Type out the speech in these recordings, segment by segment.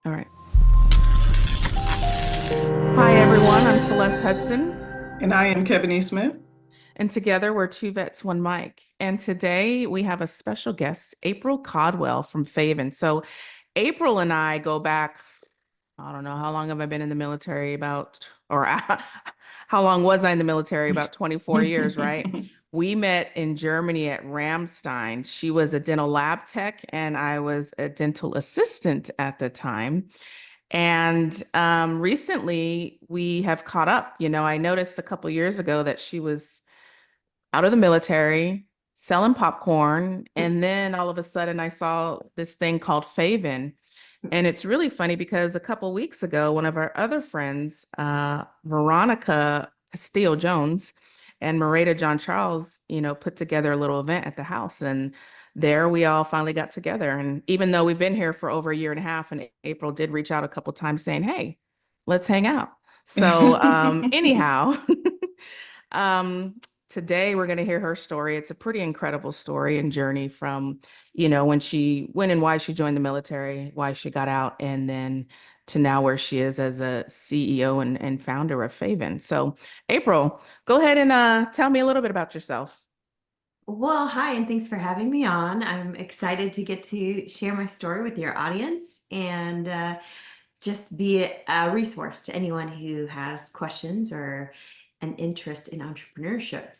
All right. Hi, everyone. I'm Celeste Hudson, And I am Kevin E. Smith. and together we're two vets, one mic. And today we have a special guest, April Caldwell from fayVen. So, April and I go back, I don't know, how long have I been in the military? Or how long was I in the military? About 24 years, right? We met in Germany at Ramstein. She was a dental lab tech, and I was a dental assistant at the time. And recently we have caught up. I noticed a couple years ago that she was out of the military selling popcorn. And then all of a sudden I saw this thing called fayVen. And it's really funny because a couple weeks ago, one of our other friends, Veronica Castillo Jones and Marita John Charles, put together a little event at the house. And there we all finally got together. And even though we've been here for over a year and a half, and April did reach out a couple times saying, "Hey, let's hang out." So, anyhow, um, today we're going to hear her story. It's a pretty incredible story and journey from, when and why she joined the military, why she got out, and then to now where she is as a CEO and founder of fayVen. So, April, go ahead and tell me a little bit about yourself. Well, hi, and thanks for having me on. I'm excited to get to share my story with your audience and just be a resource to anyone who has questions or an interest in entrepreneurship.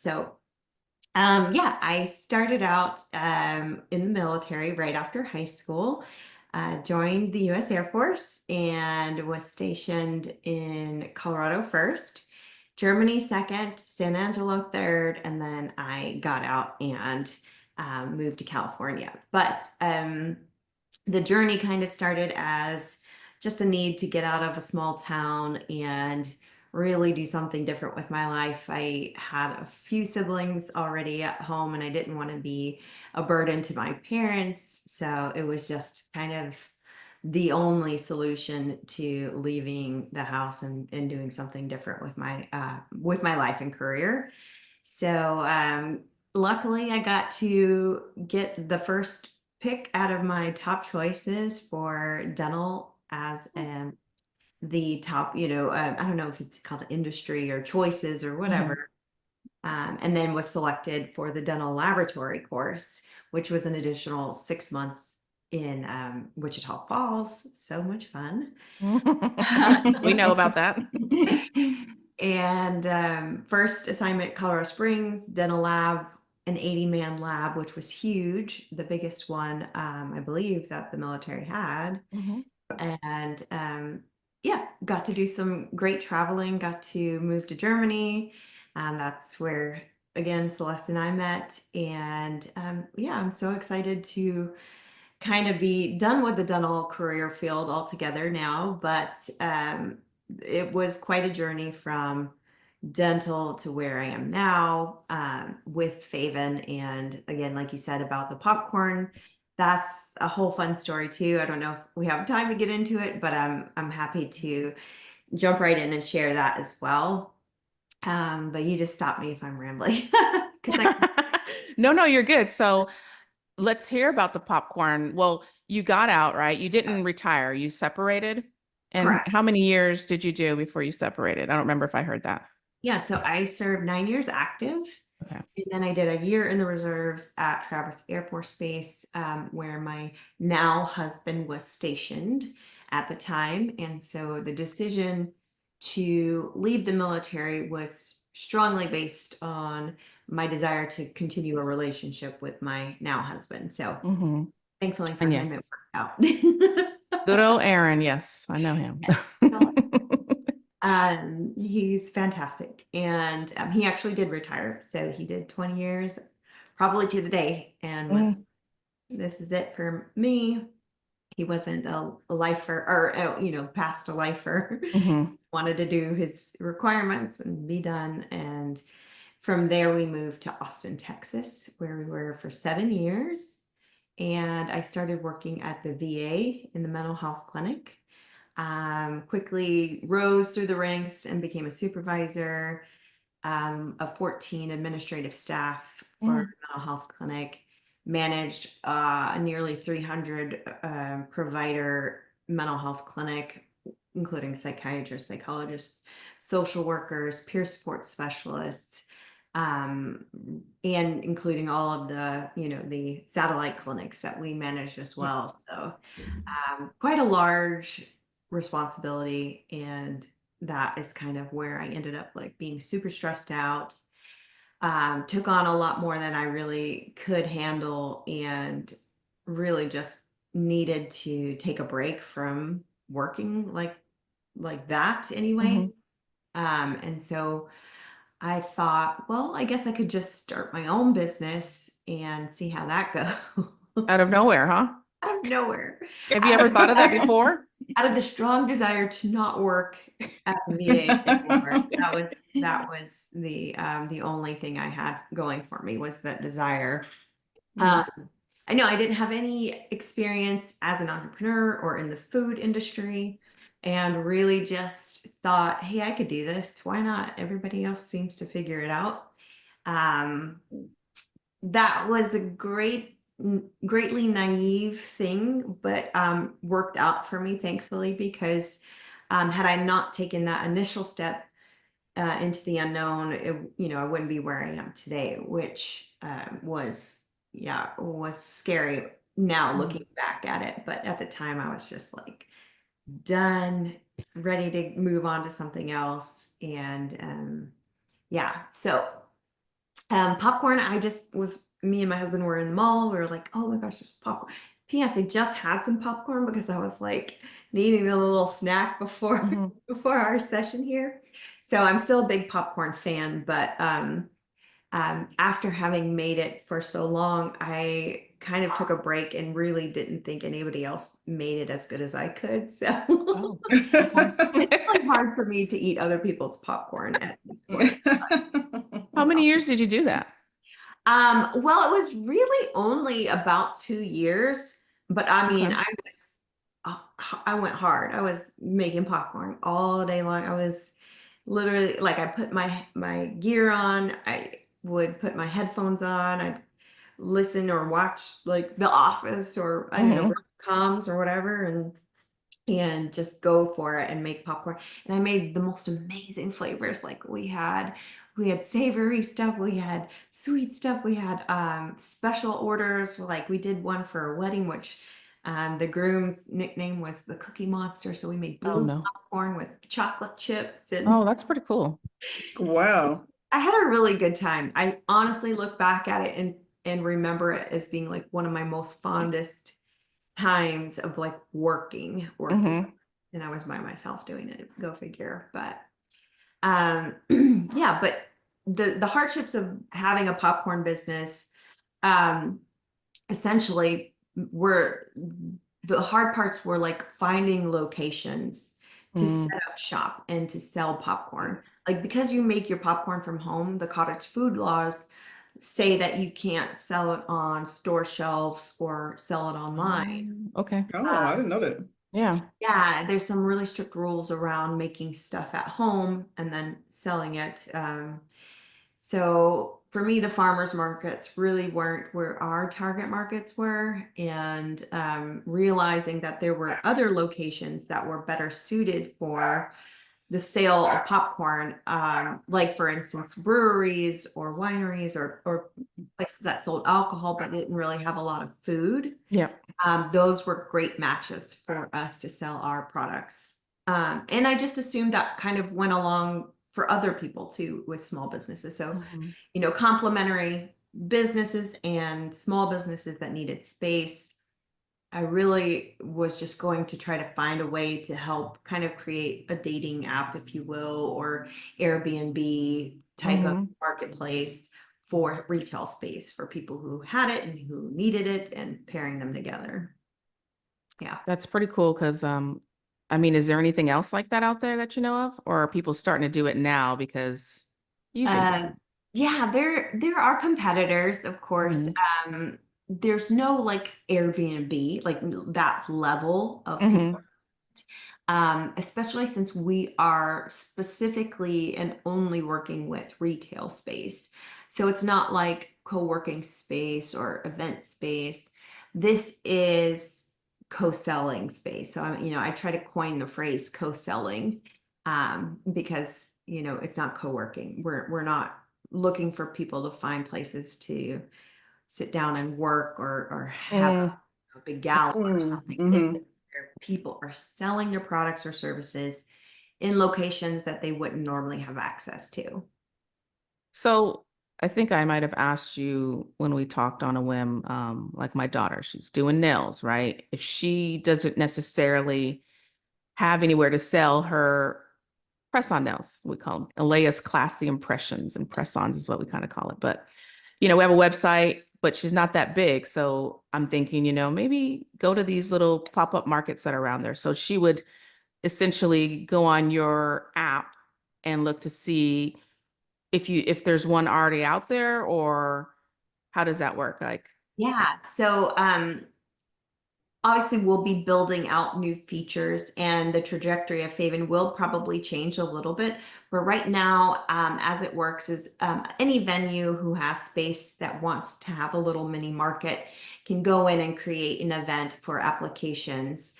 Yeah, I started out in the military right after high school, joined the U.S. Air Force, and was stationed in Colorado first. Germany second, San Angelo third, and then I got out and moved to California. But the journey kind of started as just a need to get out of a small town and really do something different with my life. I had a few siblings already at home and I didn't want to be a burden to my parents. So it was just kind of the only solution to leaving the house and doing something different with my life and career. So luckily I got to get the first pick out of my top choices for dental as the top, I don't know if it's called industry or choices or Mhm. whatever. And then was selected for the dental laboratory course, which was an additional 6 months in Wichita Falls. So much fun. We know about that. And first assignment, Colorado Springs, dental lab, an 80-man lab, which was huge, the biggest one, I believe, that the military had. Mhm. And yeah, got to do some great traveling, got to move to Germany. That's where, again, Celeste and I met. And yeah, I'm so excited to kind of be done with the dental career field altogether now. But it was quite a journey from dental to where I am now with fayVen. And again, like you said about the popcorn, that's a whole fun story too. I don't know if we have time to get into it, but I'm happy to jump right in and share that as well. But you just stop me if I'm rambling because I No, no, you're good. So let's hear about the popcorn. Well, you got out, right? You didn't retire, you separated. And correct. how many years did you do before you separated? I don't remember if I heard that. Yeah, so I served 9 years active. Okay. And then I did a year in the reserves at Travis Air Force Base, where my now husband was stationed at the time. And so the decision to leave the military was strongly based on my desire to continue a relationship with my now husband. So Hmm. thankfully for And him, it yes, worked good out. old Aaron. Yes, I know him. He's fantastic. And he actually did retire. So he did 20 years, probably to the day, and was, Mm, this is it for me. He wasn't a lifer or, past a lifer. mhm. Wanted to do his requirements and be done. And from there, we moved to Austin, Texas, where we were for 7 years. And I started working at the VA in the mental health clinic. Quickly rose through the ranks and became a supervisor of 14 administrative staff for Mm. a mental health clinic, managed nearly 300 provider mental health clinic, including psychiatrists, psychologists, social workers, peer support specialists, um, and including all of the, the satellite clinics that we manage as Yeah. well. So quite a large responsibility. And that is kind of where I ended up like being super stressed out. Took on a lot more than I really could handle and really just needed to take a break from working like that anyway. Mhm. And so I thought, well, I guess I could just start my own business and see how that Out of goes. nowhere, huh? Out of nowhere. Have you Out ever of thought of that desire, before? out of the strong desire to not work at the meeting anymore. That was the only thing I had going for me was that desire. Mhm. Um, I know I didn't have any experience as an entrepreneur or in the food industry, and really just thought, hey, I could do this. Why not? Everybody else seems to figure it out. Um, that was a greatly naive thing, but worked out for me, thankfully, because had I not taken that initial step into the unknown, I wouldn't be where I am today, which was scary now Mhm. looking back at it. But at the time, I was just like done, ready to move on to something else. And so popcorn, me and my husband were in the mall. We were like, oh my gosh, there's popcorn. P.S. I just had some popcorn because I was like needing a little snack before Mhm. before our session here. So I'm still a big popcorn fan, but after having made it for so long, I kind of took a break and really didn't think anybody else made it as good as I could. So Oh, it's okay. really hard for me to eat other people's popcorn at this point. How many years did you do that? Well, it was really only about 2 years, but I mean, Okay. I went hard. I was making popcorn all day long. I was literally like, I put my gear on. I would put my headphones on. I'd listen or watch like The Office or I don't know, Mhm. comms or whatever, and just go for it and make popcorn. And I made the most amazing flavors. Like we had savory stuff, we had sweet stuff, we had special orders. Like we did one for a wedding, which the groom's nickname was the Cookie Monster. So we made Oh blue no. popcorn with chocolate chips, and Oh, that's pretty cool. Wow. I had a really good time. I honestly look back at it and remember it as being like one of my most fondest times of like working, Hmm. and I was by myself doing it. Go figure. But yeah, but the hardships of having a popcorn business um essentially were the hard parts were like finding locations to Mm. set up shop and to sell popcorn. Like because you make your popcorn from home, the cottage food laws say that you can't sell it on store shelves or sell it online. Okay. Oh, I didn't know that. Yeah. Yeah, there's some really strict rules around making stuff at home and then selling it. So for me, the farmers markets really weren't where our target markets were, and realizing that there were other locations that were better suited for the sale of popcorn, like for instance, breweries or wineries or places that sold alcohol but didn't really have a lot of food. Yeah. Those were great matches for us to sell our products. And I just assumed that kind of went along for other people too with small businesses. So, Mhm. complementary businesses and small businesses that needed space. I really was just going to try to find a way to help kind of create a dating app, if you will, or Airbnb type of Mhm. marketplace for retail space for people who had it and who needed it and pairing them together. Yeah. That's pretty cool because I mean, is there anything else like that out there that you know of? Or are people starting to do it now because you've been doing Uh, yeah, there are competitors, of it? course. Mhm. There's no like Airbnb, like that level of Mhm. especially since we are specifically and only working with retail space. So it's not like co-working space or event space. This is co-selling space. So I try to coin the phrase co-selling, because, it's not co-working. We're not looking for people to find places to sit down and work or have Mm, a big gala or something. It's Mm-hmm. where people are selling their products or services in locations that they wouldn't normally have access to. So I think I might have asked you when we talked on a whim, like my daughter, she's doing nails, right? If she doesn't necessarily have anywhere to sell her press-on nails, we call them Alea's Classy Impressions, and press-ons is what we kind of call it. But, we have a website, but she's not that big. So I'm thinking, maybe go to these little pop-up markets that are around there. So she would essentially go on your app and look to see if there's one already out there, or how does that work? Like, Yeah. So obviously we'll be building out new features, and the trajectory of fayVen will probably change a little bit. But right now, as it works is, any venue who has space that wants to have a little mini market can go in and create an event for applications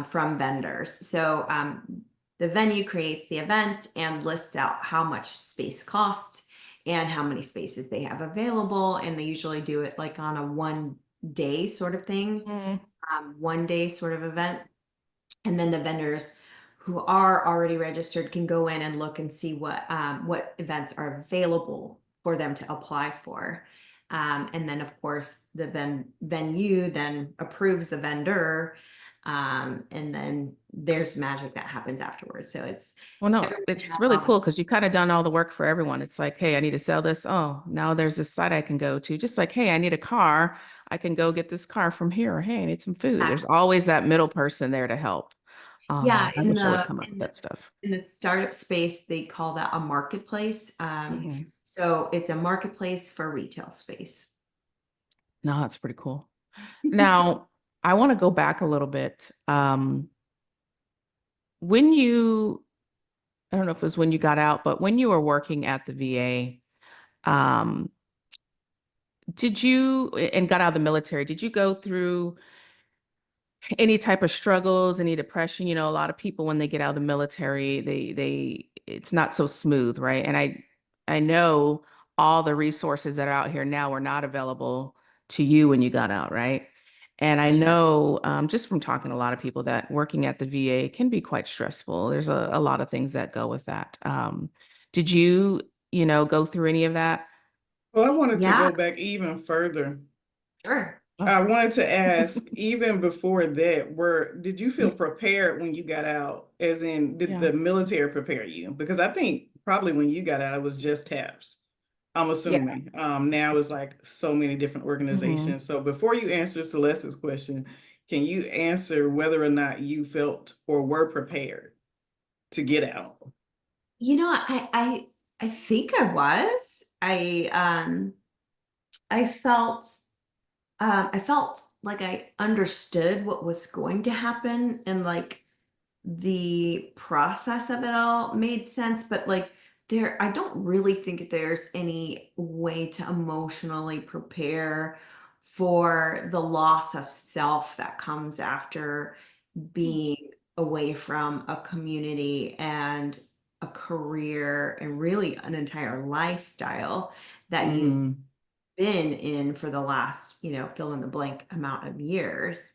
from vendors. So the venue creates the event and lists out how much space costs and how many spaces they have available. And they usually do it like on a 1 day sort of thing, 1 day sort of event. And then the vendors who are already registered can go in and look and see what events are available for them to apply for. And then of course the venue then approves the vendor. And then there's magic that happens afterwards. So well, no, everyone it's has really all cool because you kind of done all the work for everyone. It's like, hey, I need to sell this. Oh, now there's this site I can go to. Just like, hey, I need a car. I can go get this car from here. Or, hey, I need some food. There's always that middle person there to help. yeah, I wish I would come up with that stuff. in the startup space, they call that a marketplace. Mhm. So it's a marketplace for retail space. No, that's pretty cool. Now, I want to go back a little bit. When I don't know if it was when you got out, but when you were working at the VA, um, did you, and got out of the military, did you go through any type of struggles, any depression? A lot of people when they get out of the military, it's not so smooth, right? And I know all the resources that are out here now were not available to you when you got out, right? And I know just from talking to a lot of people that working at the VA can be quite stressful. There's a lot of things that go with that. Did you, go through any of that? Well, I wanted to Yeah, go back even further. sure. I Oh. wanted to ask, even before that, did you feel prepared when you got out? As in, did Yeah. the military prepare you? Because I think probably when you got out, it was just TAPS. I'm Yeah. assuming. Now it's like so many different Mhm. organizations. So before you answer Celeste's question, can you answer whether or not you felt or were prepared to get out? I think I was. I felt like I understood what was going to happen, and like the process of it all made sense, but like I don't really think there's any way to emotionally prepare for the loss of self that comes after being away from a community and a career and really an entire lifestyle that you've Mm-hmm. been in for the last, fill in the blank amount of years.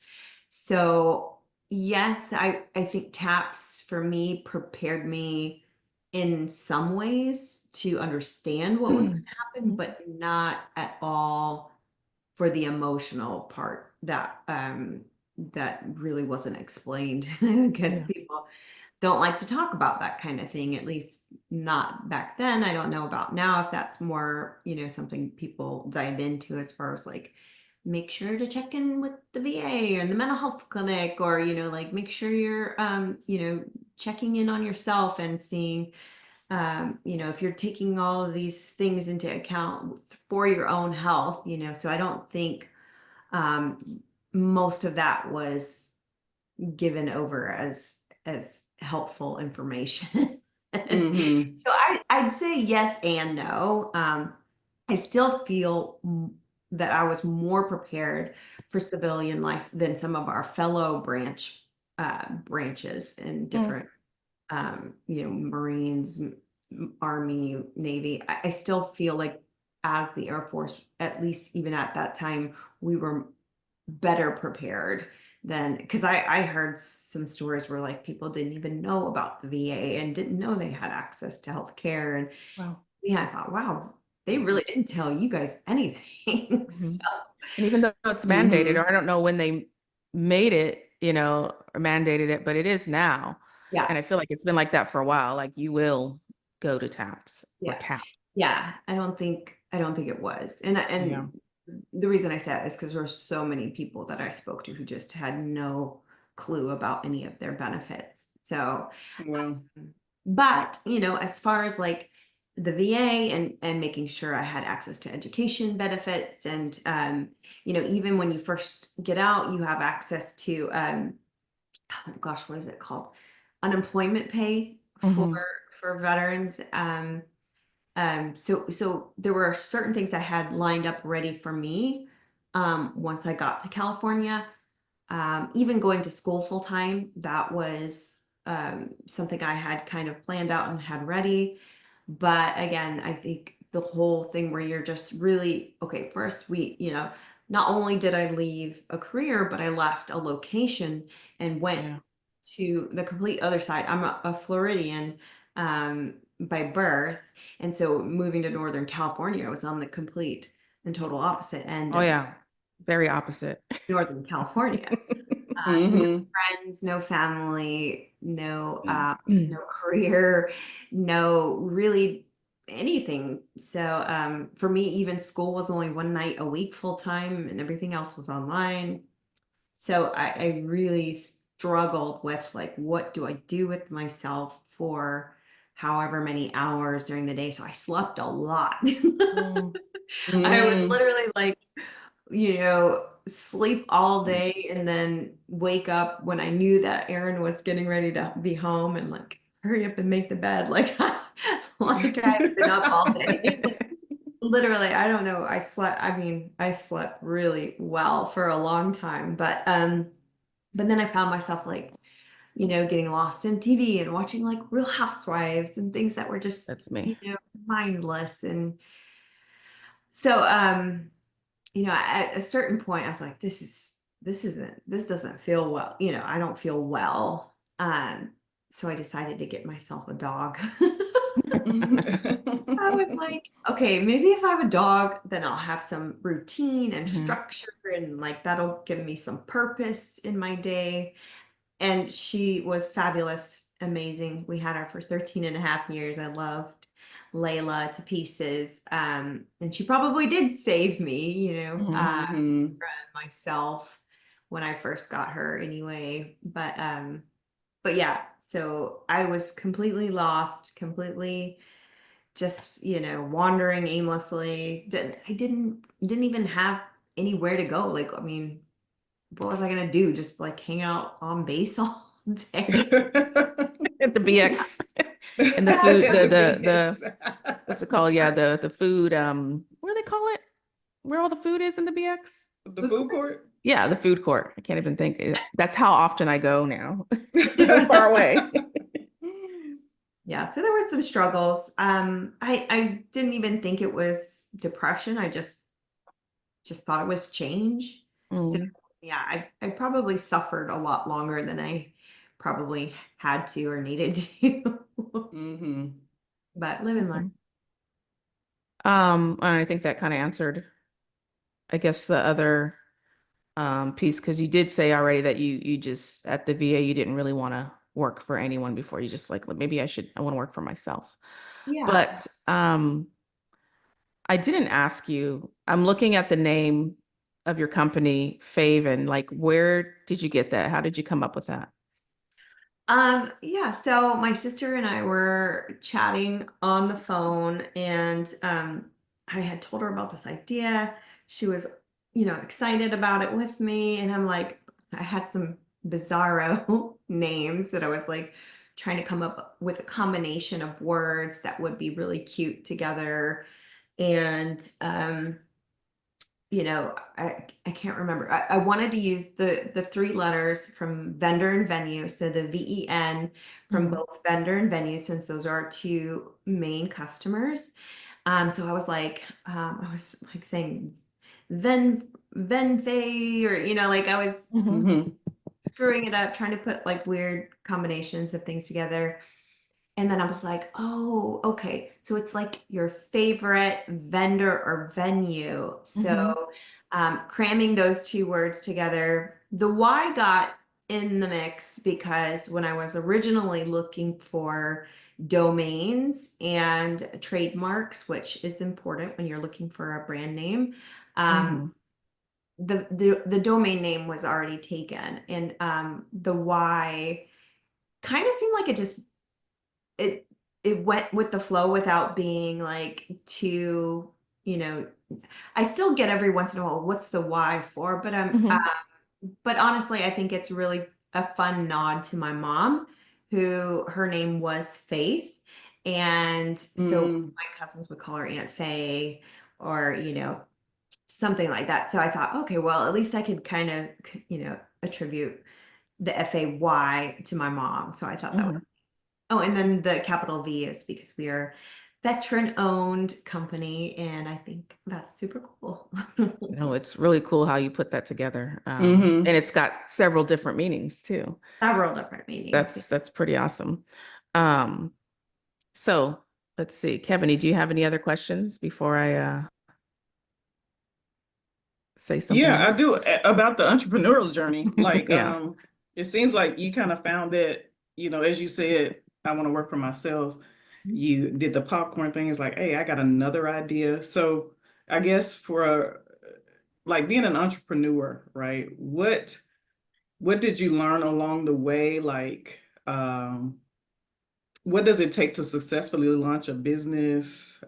So yes, I think TAPS for me prepared me in some ways to understand what was going to happen, Mhm. but not at all for the emotional part that really wasn't explained because Yeah. people don't like to talk about that kind of thing, at least not back then. I don't know about now if that's more, something people dive into as far as like make sure to check in with the VA and the mental health clinic, or, like make sure you're checking in on yourself and seeing if you're taking all of these things into account for your own health, so I don't think most of that was given over as helpful information. Mm-hmm. So I'd say yes and no. I still feel that I was more prepared for civilian life than some of our fellow branches in different, Marines, Army, Navy. I still feel like as the Air Force, at least even at that time, we were better prepared than, because I heard some stories where like people didn't even know about the VA and didn't know they had access to health care. And Wow. yeah, I thought, wow, they really didn't tell you guys anything. So, And even though it's mandated, or I don't know when they made it, or mandated it, but it is now. yeah, And I feel like it's been like that for a while. Like you will go to TAPS or yeah, TAP. yeah. I don't think it was. And Yeah. the reason I say that is because there were so many people that I spoke to who just had no clue about any of their benefits. So, Well, but as far as like the VA and making sure I had access to education benefits, and even when you first get out, you have access to oh gosh, what is it called? Unemployment pay for Mhm. veterans. So there were certain things I had lined up ready for me once I got to California. Even going to school full time, that was something I had kind of planned out and had ready. But again, I think the whole thing where you're just really, okay, first not only did I leave a career, but I left a location and went Yeah. to the complete other side. I'm a Floridian by birth. And so moving to Northern California was on the complete and total opposite end Oh of yeah. Very opposite. Northern California. So no mhm. friends, no family, no career, no really anything. So for me, even school was only one night a week full time, and everything else was online. So I really struggled with like, what do I do with myself for however many hours during the day? So I slept a lot. Mm. I would Mm. literally like, sleep all day and then wake up when I knew that Aaron was getting ready to be home and like hurry up and make the bed. Like, like I had been up all day. Literally, I don't know. I slept really well for a long time, but then I found myself like, getting lost in TV and watching like Real Housewives and things that were just, That's me. mindless. And so, at a certain point, I was like, this doesn't feel well. I don't feel well. So I decided to get myself a dog. I was like, okay, maybe if I have a dog, then I'll have some routine and Mhm. structure, and like that'll give me some purpose in my day. And she was fabulous, amazing. We had her for 13 and a half years. I loved Layla to pieces. And she probably did save me, Mhm. myself when I first got her anyway. But yeah, so I was completely lost, completely just, wandering aimlessly. I didn't even have anywhere to go. Like, I mean, what was I gonna do? Just like hang out on base all day? At the BX and the food, The the BS. what's it called? Yeah, the food, what do they call it? Where all the food is in the BX? The food court? Yeah, the food court. I can't even think. That's how often I go now. I'm far away. Yeah, so there were some struggles. I didn't even think it was depression. I just thought it was change. So Mm. yeah, I probably suffered a lot longer than I probably had to or needed to. Mhm. But live and learn. Okay. And I think that kind of answered, I guess, the other piece, because you did say already that you just at the VA you didn't really want to work for anyone before. You just like, maybe I want to work for myself. Yeah. But I didn't ask you. I'm looking at the name of your company, fayVen. Like, where did you get that? How did you come up with that? Yeah, so my sister and I were chatting on the phone, and I had told her about this idea. She was, excited about it with me, and I'm like, I had some bizarro names that I was like trying to come up with a combination of words that would be really cute together. And you know, I can't remember. I wanted to use the three letters from vendor and venue. So the VEN from Mhm. both vendor and venue, since those are our two main customers. So I was like saying Venfay, or, you know, like I was Mhm. Mhm. screwing it up, trying to put like weird combinations of things together. And then I was like, oh, okay. So it's like your favorite vendor or venue. Mhm. So cramming those two words together, the why got in the mix because when I was originally looking for domains and trademarks, which is important when you're looking for a brand name, Mhm. the domain name was already taken. And the why kind of seemed like it it went with the flow without being like too, you know, I still get every once in a while, what's the why for? Mhm. But honestly, I think it's really a fun nod to my mom, who her name was Faith. And so Mm. my cousins would call her Aunt Faye, or, you know, something like that. So I thought, okay, well, at least I could kind of, you know, attribute the FAY to my mom. So I thought that was, Mhm. oh, and then the capital V is because we are veteran owned company. And I think that's super cool. No, it's really cool how you put that together. Mhm. And it's got several different meanings too. Several different meanings. That's pretty awesome. Um, so let's see, Kevin, do you have any other questions before I say something Yeah, I else? do about the entrepreneurial journey. Like, Yeah. it seems like you kind of found that, as you said, I want to work for myself. You did the popcorn thing. It's like, hey, I got another idea. So I guess like being an entrepreneur, right? What did you learn along the way? Like, what does it take to successfully launch a business?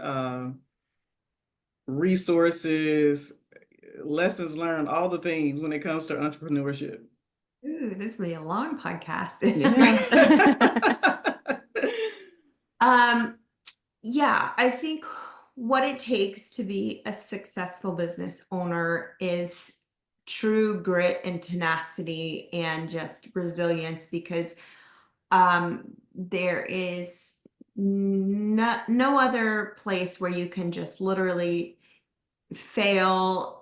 Resources, lessons learned, all the things when it comes to entrepreneurship. Ooh, this will be a long podcast. Yeah. um, yeah, I think what it takes to be a successful business owner is true grit and tenacity and just resilience, because there is no other place where you can just literally fail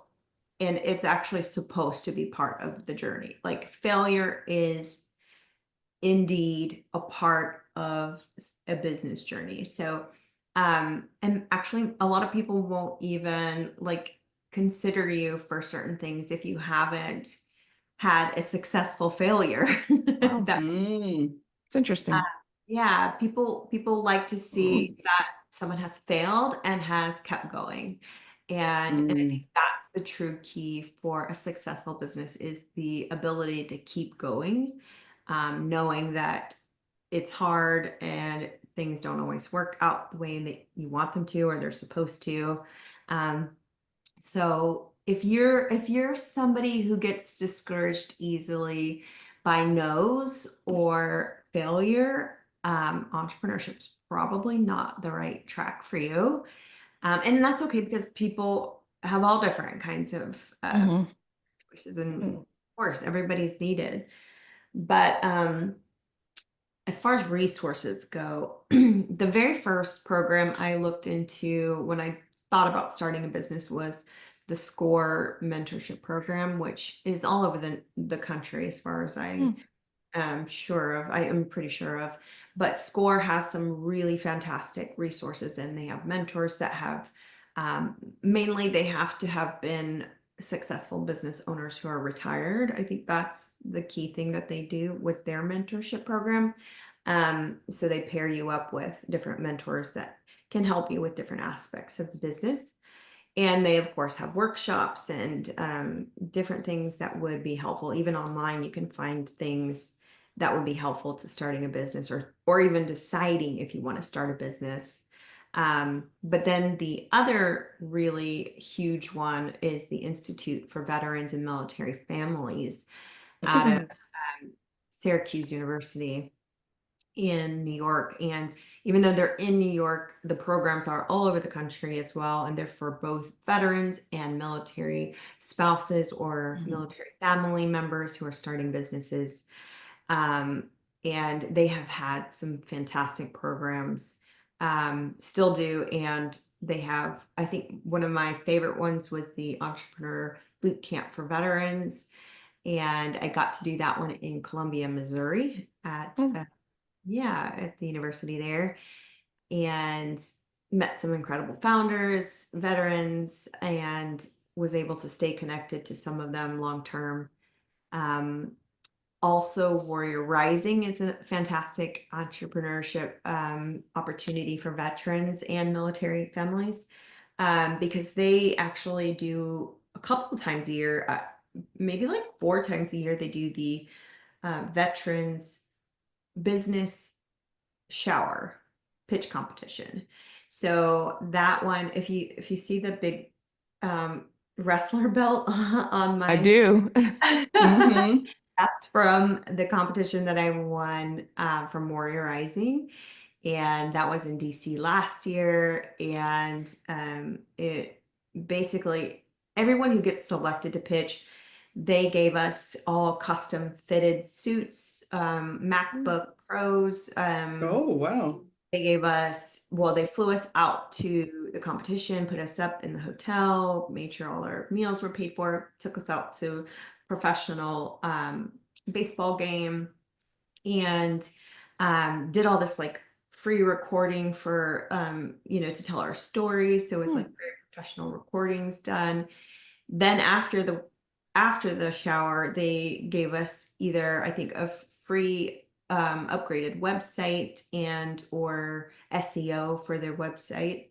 and it's actually supposed to be part of the journey. Like failure is indeed a part of a business journey. So and actually a lot of people won't even like consider you for certain things if you haven't had a successful failure. Wow, That Mm. it's interesting. yeah, people like to see that someone has failed and has kept going. And I think Mm. that's the true key for a successful business is the ability to keep going, knowing that it's hard and things don't always work out the way that you want them to or they're supposed to. Um, so if you're somebody who gets discouraged easily by no's or failure, entrepreneurship is probably not the right track for you. And that's okay because people have all different kinds of Mhm. choices, and of course, everybody's needed. But as far as resources go, the very first program I looked into when I thought about starting a business was the SCORE mentorship program, which is all over the country as far as I Mm. am sure of. I am pretty sure of. But SCORE has some really fantastic resources, and they have mentors that have mainly they have to have been successful business owners who are retired. I think that's the key thing that they do with their mentorship program. So they pair you up with different mentors that can help you with different aspects of the business. And they, of course, have workshops and different things that would be helpful. Even online, you can find things that would be helpful to starting a business or even deciding if you want to start a business. But then the other really huge one is the Institute for Veterans and Military Families out of Syracuse University. in New York. And even though they're in New York, the programs are all over the country as well. And they're for both veterans and military spouses or military family members who are starting businesses. And they have had some fantastic programs, still do. And they have, I think one of my favorite ones was the Entrepreneur Boot Camp for Veterans. And I got to do that one in Columbia, Missouri at at the university there, and met some incredible founders, veterans, and was able to stay connected to some of them long term. Also, Warrior Rising is a fantastic entrepreneurship opportunity for veterans and military families, because they actually do a couple of times a year, maybe like 4 times a year, they do the veterans business shower pitch competition. So that one, if you see the big wrestler belt on my I do. Mhm. that's from the competition that I won from Warrior Rising. And that was in DC last year. And it basically, everyone who gets selected to pitch, they gave us all custom fitted suits, MacBook Pros. Oh, wow. They gave us, well, they flew us out to the competition, put us up in the hotel, made sure all our meals were paid for, took us out to professional baseball game, and did all this like free recording for to tell our stories. So it's like very professional recordings done. Then after the shower, they gave us either, I think, a free upgraded website and or SEO for their website.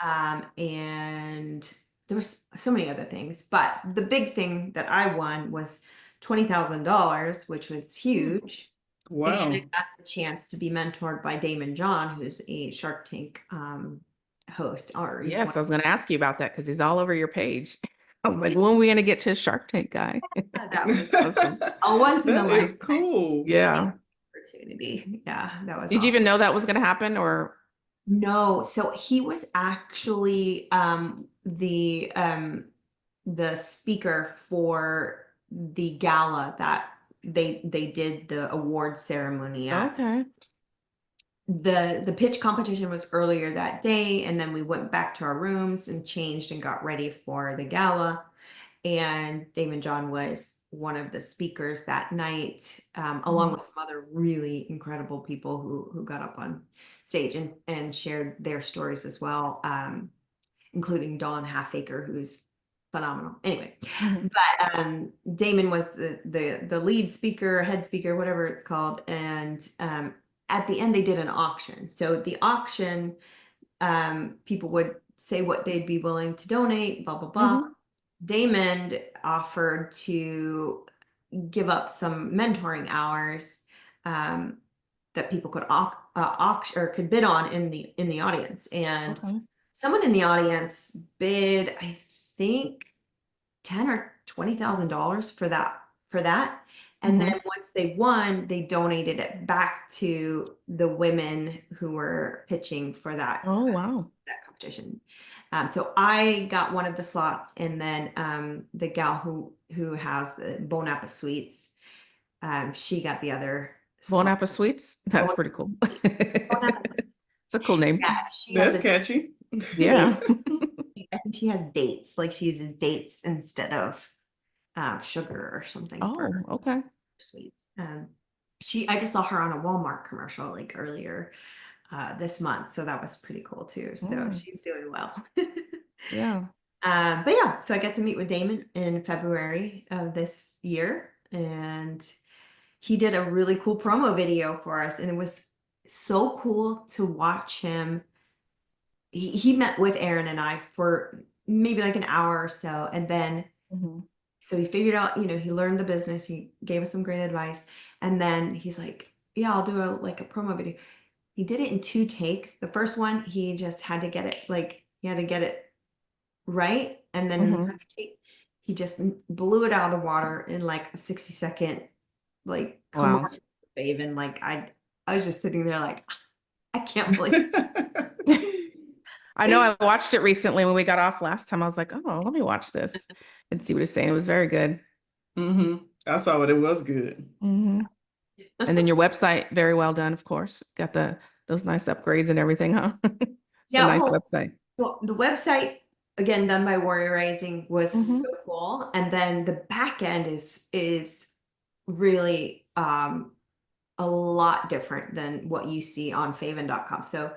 And there was so many other things, but the big thing that I won was $20,000, which was huge. And Wow. I got the chance to be mentored by Damon John, who's a Shark Tank host. Or he's Yes, one I was going to ask you about that because he's all over your page. I was like, when are we going to get to Shark Tank guy? that was Awesome. a once in a That is lifetime cool. Yeah. opportunity. Yeah, that was Did you awesome. even know that was going to happen or? No, so he was actually the speaker for the gala that they did the award ceremony at. Okay. The pitch competition was earlier that day, and then we went back to our rooms and changed and got ready for the gala. And Damon John was one of the speakers that night, along with some other really incredible people who got up on stage and shared their stories as well, including Dawn Halfacre, who's phenomenal. Anyway, but Damon was the lead speaker, head speaker, whatever it's called, and at the end they did an auction. So at the auction, people would say what they'd be willing to donate, blah blah blah. Damon offered to give up some mentoring hours that people could auction or could bid on in the audience, and Okay. someone in the audience bid, I think, $10,000 or $20,000 for that. And then once they won, they donated it back to the women who were pitching for that Oh, wow. that competition. So I got one of the slots, and then the gal who has the Bon Appetit Sweets, she got the other Bon slot. Appetit Sweets? That's Bon- pretty cool. Bon Appetit. It's a cool name. Yeah, she has That's a, catchy. Yeah. I think she has dates, like she uses dates instead of sugar or something Oh, for okay. sweets. I just saw her on a Walmart commercial like earlier this month, so that was pretty cool too. So she's doing well. Yeah. But yeah, so I got to meet with Damon in February of this year, and he did a really cool promo video for us, and it was so cool to watch him. He met with Aaron and I for maybe like an hour or so, and then so he figured out, he learned the business, he gave us some great advice, and then he's like, yeah, I'll do a promo video. He did it in 2 takes. The first one, he just had to get it right, and then in the second take, he just blew it out of the water in like a 60-second like Wow. commercial for fayVen. Like I was just sitting there like, I can't believe. I know I watched it recently when we got off last time. I was like, oh, let me watch this and see what it's saying. It was very good. I saw it. It was good. And then your website, very well done, of course. Got those nice upgrades and everything, huh? It's a nice website. Well, the website, again, done by Warrior Rising, was so cool. And then the back end is really a lot different than what you see on fayVen.com. So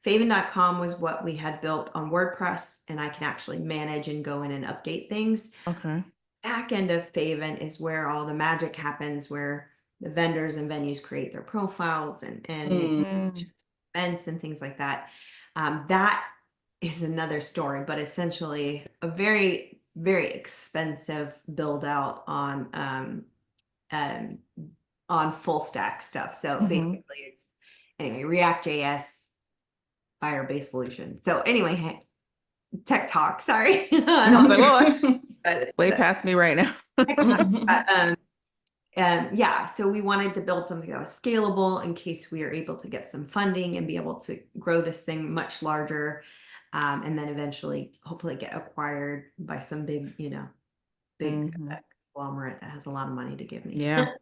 fayVen.com was what we had built on WordPress, and I can actually manage and go in and update things. Okay. Back end of fayVen is where all the magic happens, where the vendors and venues create their profiles and make events and things like that. That is another story, but essentially a very, very expensive build out on full stack stuff. So basically it's anyway, React.js, Firebase solution. So anyway, tech talk, sorry. I was like, well, that's way past me right now. Yeah, so we wanted to build something that was scalable in case we are able to get some funding and be able to grow this thing much larger, and then eventually hopefully get acquired by some big, big conglomerate that has a lot of money to give me. Yeah.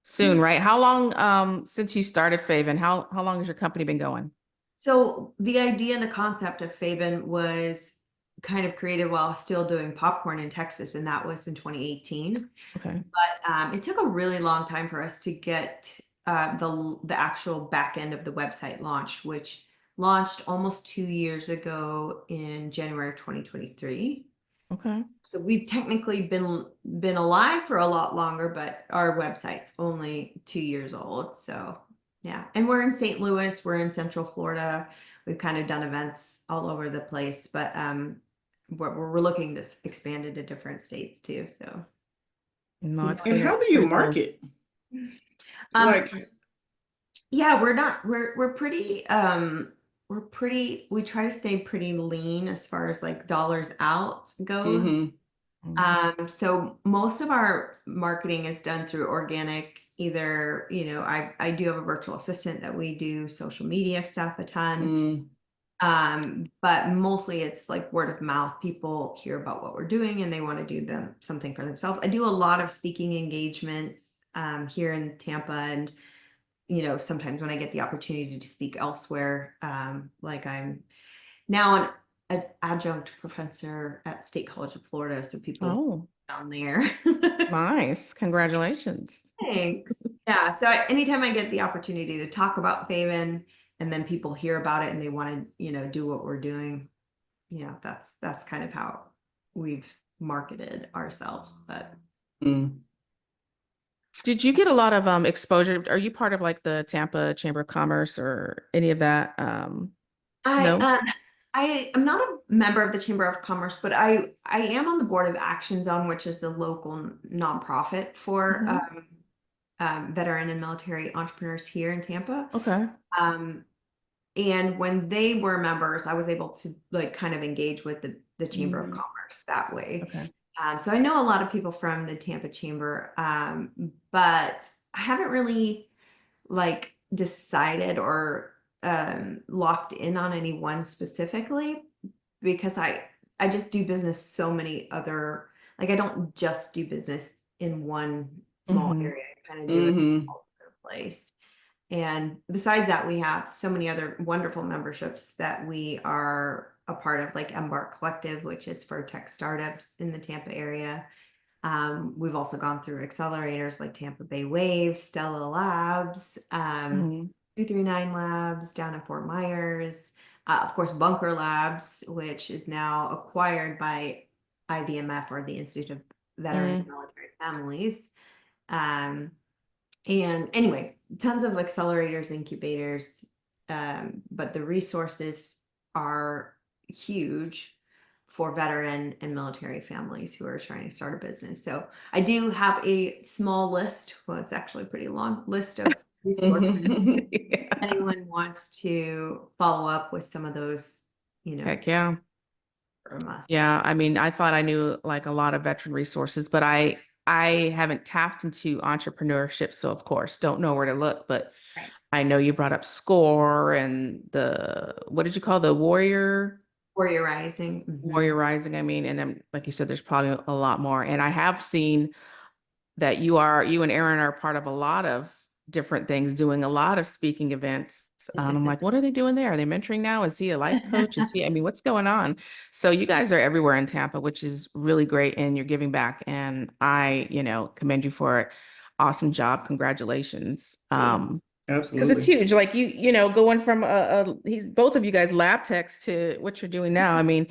Soon, right? How long since you started fayVen? How long has your company been going? So the idea and the concept of fayVen was kind of created while still doing popcorn in Texas, and that was in 2018. Okay. But it took a really long time for us to get the actual back end of the website launched, which launched almost 2 years ago in January of 2023. Okay. So we've technically been alive for a lot longer, but our website's only 2 years old. So yeah, and we're in St. Louis, we're in Central Florida. We've kind of done events all over the place, but we're looking to expand into different states too. So No, and how do you market? Yeah, we're pretty we try to stay pretty lean as far as like dollars out goes. So most of our marketing is done through organic, either, I do have a virtual assistant that we do social media stuff a ton. But mostly it's like word of mouth. People hear about what we're doing and they want to do something for themselves. I do a lot of speaking engagements here in Tampa, and sometimes when I get the opportunity to speak elsewhere, like I'm now an adjunct professor at State College of Florida, so people down there. Nice, congratulations. Thanks. Yeah, so anytime I get the opportunity to talk about fayVen, and then people hear about it and they want to, do what we're doing, that's kind of how we've marketed ourselves. But did you get a lot of exposure? Are you part of like the Tampa Chamber of Commerce or any of that? No? I am not a member of the Chamber of Commerce, but I am on the board of Action Zone, which is a local nonprofit for veteran and military entrepreneurs here in Tampa. Okay. And when they were members, I was able to like kind of engage with the Chamber of Commerce that way. Okay. So I know a lot of people from the Tampa Chamber, but I haven't really like decided or locked in on any one specifically, because I just do business so many other, like I don't just do business in one small area. I kind of do it all over the place. And besides that, we have so many other wonderful memberships that we are a part of, like Embark Collective, which is for tech startups in the Tampa area. We've also gone through accelerators like Tampa Bay Wave, Stella Labs, 239 Labs down in Fort Myers, of course, Bunker Labs, which is now acquired by IVMF, or the Institute of Veteran and Military Families. And anyway, tons of accelerators, incubators, but the resources are huge for veteran and military families who are trying to start a business. So I do have a small list. Well, it's actually a pretty long list of resources. If anyone wants to follow up with some of those, Heck yeah. from us. Yeah, I mean, I thought I knew like a lot of veteran resources, but I I haven't tapped into entrepreneurship, so of course, don't know where to look, but Right. I know you brought up SCORE and what did you call the Warrior Rising. Warrior Rising, I mean, and then, like you said, there's probably a lot more. And I have seen that you and Aaron are part of a lot of different things, doing a lot of speaking events. I'm like, what are they doing there? Are they mentoring now? Is he a life coach? I mean, what's going on? So you guys are everywhere in Tampa, which is really great. And you're giving back. And I, commend you for it. Awesome job. Congratulations. Because it's Absolutely. huge. Like going from he's both of you guys lab techs to what you're doing now. I mean,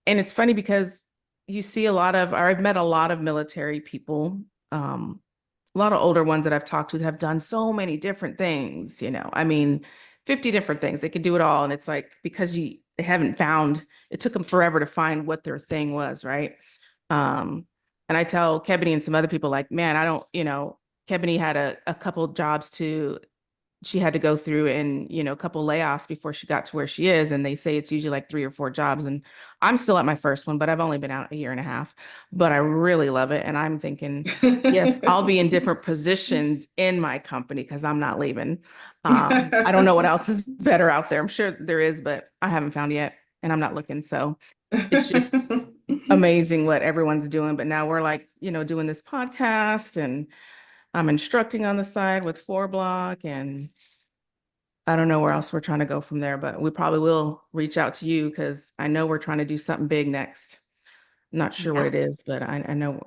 and it's funny because you see I've met a lot of military people, a lot of older ones that I've talked to that have done so many different things, I mean, 50 different things. They could do it all. And it's like, because they haven't it took them forever to find what their thing was, right? And I tell Kebony and some other people like, man, I don't, Kebony had a couple jobs she had to go through and a couple layoffs before she got to where she is, and they say it's usually like 3 or 4 jobs, and I'm still at my first one, but I've only been out a year and a half, but I really love it. And I'm thinking, yes, I'll be in different positions in my company because I'm not leaving. I don't know what else is better out there. I'm sure there is, but I haven't found yet, and I'm not looking. So it's just amazing what everyone's doing. But now we're like, doing this podcast, and I'm instructing on the side with 4Block, and I don't know where else we're trying to go from there, but we probably will reach out to you because I know we're trying to do something big next. Not sure what Yeah. it is, but I know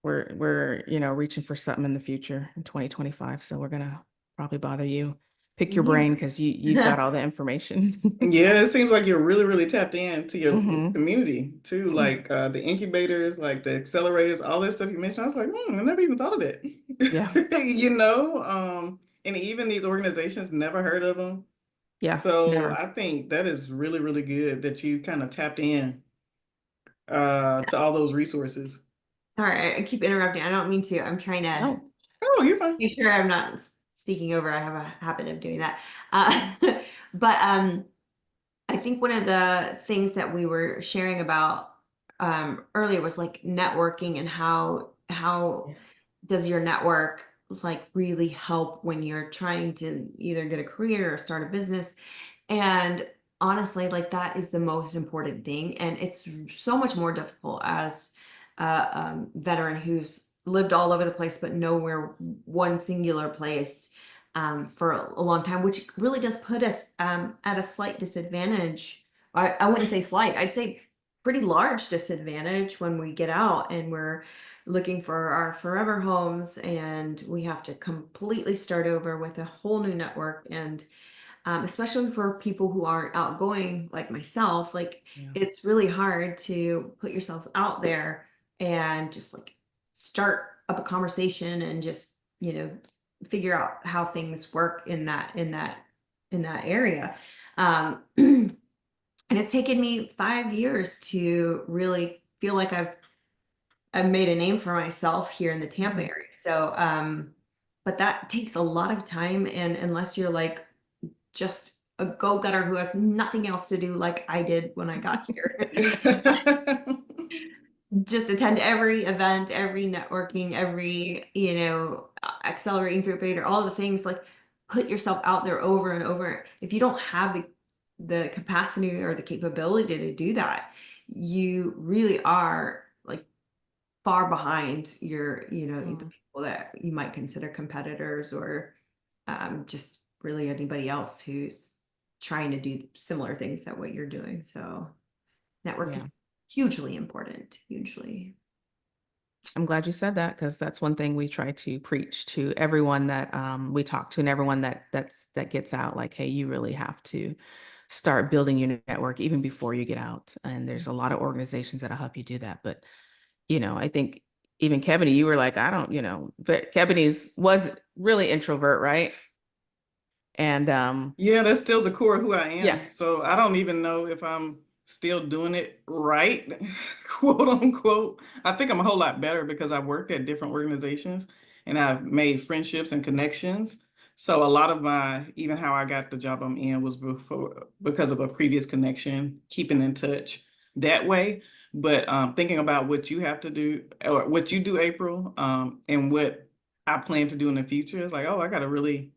we're reaching for something in the future in 2025. So we're gonna probably bother you, pick your brain because you've got all the information. Yeah, it seems like you're really, really tapped into your Mhm. community too, like the incubators, like the accelerators, all that stuff you mentioned. I was like, I never even thought of that. Yeah, And even these organizations, never heard of them. yeah, So never. I think that is really, really good that you kind of tapped in to all those resources. Sorry, I keep interrupting. I don't mean to. I'm trying to No, Oh, you're fine. make sure I'm not speaking over. I have a habit of doing that. But I think one of the things that we were sharing about earlier was like networking, and how yes, does your network like really help when you're trying to either get a career or start a business. And honestly, like that is the most important thing. And it's so much more difficult as a veteran who's lived all over the place, but nowhere one singular place for a long time, which really does put us at a slight disadvantage. I wouldn't say slight, I'd say pretty large disadvantage when we get out and we're looking for our forever homes, and we have to completely start over with a whole new network. And especially for people who aren't outgoing like myself, like yeah, it's really hard to put yourselves out there and just like start up a conversation and just figure out how things work in that area. And it's taken me 5 years to really feel like I've made a name for myself here in the Tampa Mhm. area. So but that takes a lot of time, and unless you're like just a go-getter who has nothing else to do like I did when I got here. Just attend every event, every networking, every, accelerate incubator, all the things, like put yourself out there over and over. If you don't have the capacity or the capability to do that, you really are like far behind the Mhm. people that you might consider competitors, or just really anybody else who's trying to do similar things that what you're doing. So network Yeah. is hugely important, hugely. I'm glad you said that because that's one thing we try to preach to everyone that we talk to, and everyone that gets out. Like, hey, you really have to start building your network even before you get out. And there's a lot of organizations that'll help you do that. But I think even Kebony, you were like, I don't, but Kebony's was really introvert, right? And Yeah, that's still the core of who I yeah, am. So I don't even know if I'm still doing it right, quote unquote. I think I'm a whole lot better because I've worked at different organizations and I've made friendships and connections. So a lot of even how I got the job I'm in was because of a previous connection, keeping in touch that way. But thinking about what you have to do or what you do, April, and what I plan to do in the future, is like, oh, I got to really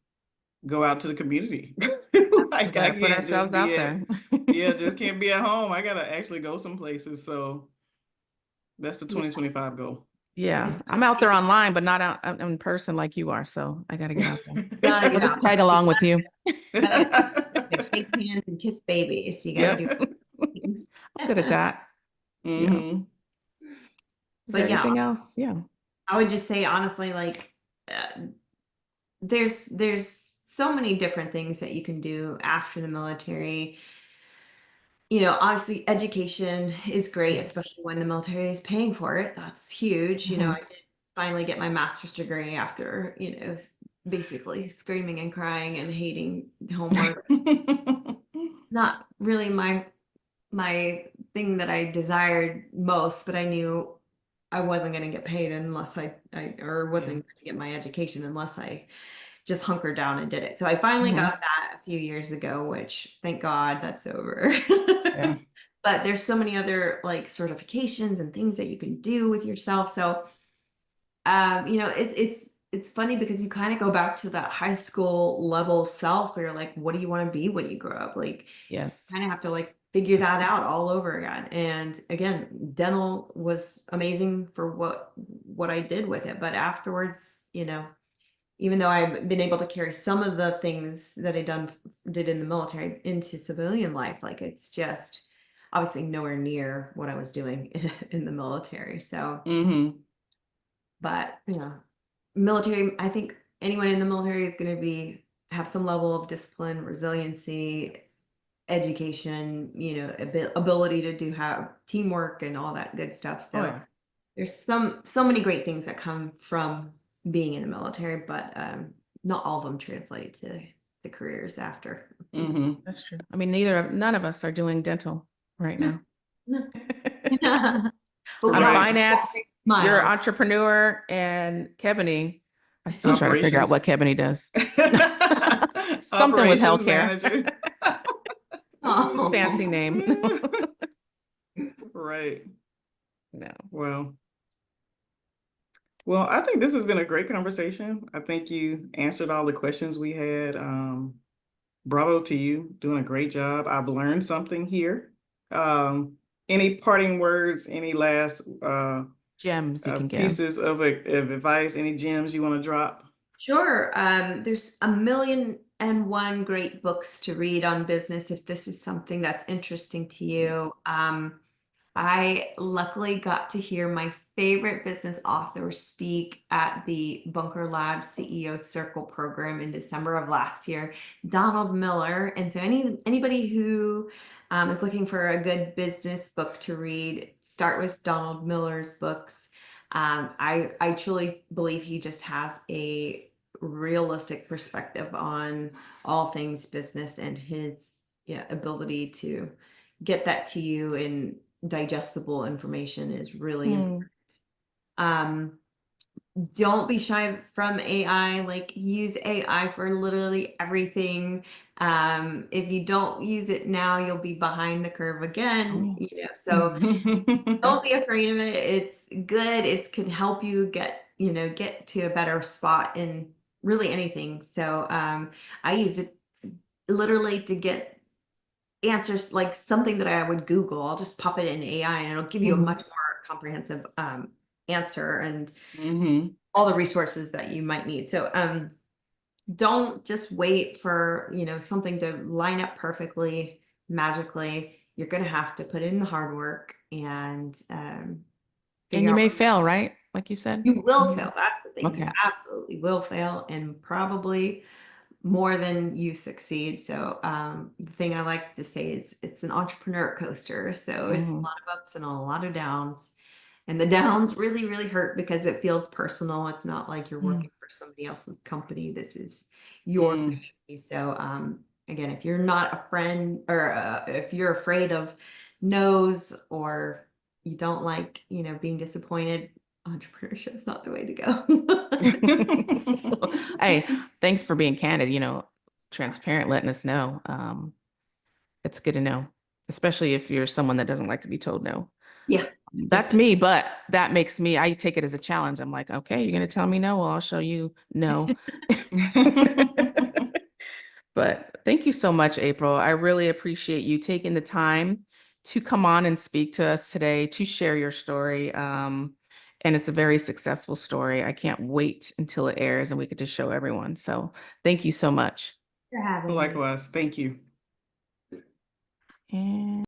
go out to the community. We Like I gotta put can't just ourselves be out at, there. yeah, just can't be at home. I gotta actually go some places. So that's the Yeah. 2025 goal. Yeah, I'm out there online, but not out in person like you are. So I gotta get out there. Gotta get I'll out. just tag along with you. Shake hands and kiss babies. You gotta Yep. do things. I'm good at that. Yeah. Mhm. Is But there yeah, anything else? Yeah. I would just say honestly, like there's so many different things that you can do after the military. Obviously education is great, especially when the military is paying for it. That's huge. Mhm. I did finally get my master's degree after, basically screaming and crying and hating homework. Not really my thing that I desired most, but I knew I wasn't going to get paid unless or wasn't going to get my education unless I just hunkered down and did it. So I finally Mhm. got that a few years ago, which thank God that's over. Yeah. But there's so many other like certifications and things that you can do with yourself. So it's funny because you kind of go back to that high school level self where you're like, what do you want to be when you grow up? Like Yes. kind of have to like figure that out all over again. And again, dental was amazing for what I did with it. But afterwards, even though I've been able to carry some of the things that did in the military into civilian life, like it's just obviously nowhere near what I was doing in the military. So, Mhm. but military, I think anyone in the military is going to have some level of discipline, resiliency, education, ability to have teamwork and all that good stuff. Oh So yeah. there's so many great things that come from being in the military, but not all of them translate to the careers after. Mhm. That's true. I mean, none of us are doing dental right now. No. But I'm we're all Right. finance, you're an smiles. entrepreneur, and Kebony. I still try to figure out Operations. what Kebony does. Something with Operations healthcare. manager. Oh. Fancy name. Right. No. Well, I think this has been a great conversation. I think you answered all the questions we had. Bravo to you, doing a great job. I've learned something here. Any parting words, any last Gems you can give. pieces of advice, any gems you want to drop? Sure. There's a million and one great books to read on business if this is something that's interesting to you. I luckily got to hear my favorite business author speak at the Bunker Lab CEO Circle program in December of last year, Donald Miller. And so anybody who is looking for a good business book to read, start with Donald Miller's books. I truly believe he just has a realistic perspective on all things business, and his ability to get that to you in digestible information is really important. Um, don't be shy from AI, like use AI for literally everything. If you don't use it now, you'll be behind the curve again, so don't be afraid of it. It's good. It can help you get to a better spot in really anything. So I use it literally to get answers, like something that I would Google. I'll just pop it in AI and it'll give you a much more comprehensive answer and Mhm. all the resources that you might need. So don't just wait for something to line up perfectly magically. You're going to have to put in the hard work and And figure you out may what fail, right? Like you said. you will fail. That's the thing. You Okay. absolutely will fail, and probably more than you succeed. So the thing I like to say is it's an entrepreneur coaster. So it's a lot of ups and a lot of downs. And the downs really, really hurt because it feels personal. It's not like you're working for somebody else's company. This is your company. So again, if you're not a friend, or if you're afraid of no's, or you don't like, being disappointed, entrepreneurship is not the way to go. Hey, thanks for being candid, transparent, letting us know. It's good to know, especially if you're someone that doesn't like to be told no. Yeah. That's me, but that makes me, I take it as a challenge. I'm like, okay, you're going to tell me no? Well, I'll show you no. But thank you so much, April. I really appreciate you taking the time to come on and speak to us today, to share your story. And it's a very successful story. I can't wait until it airs and we get to show everyone. So thank you so much. For having me. Likewise, thank you. And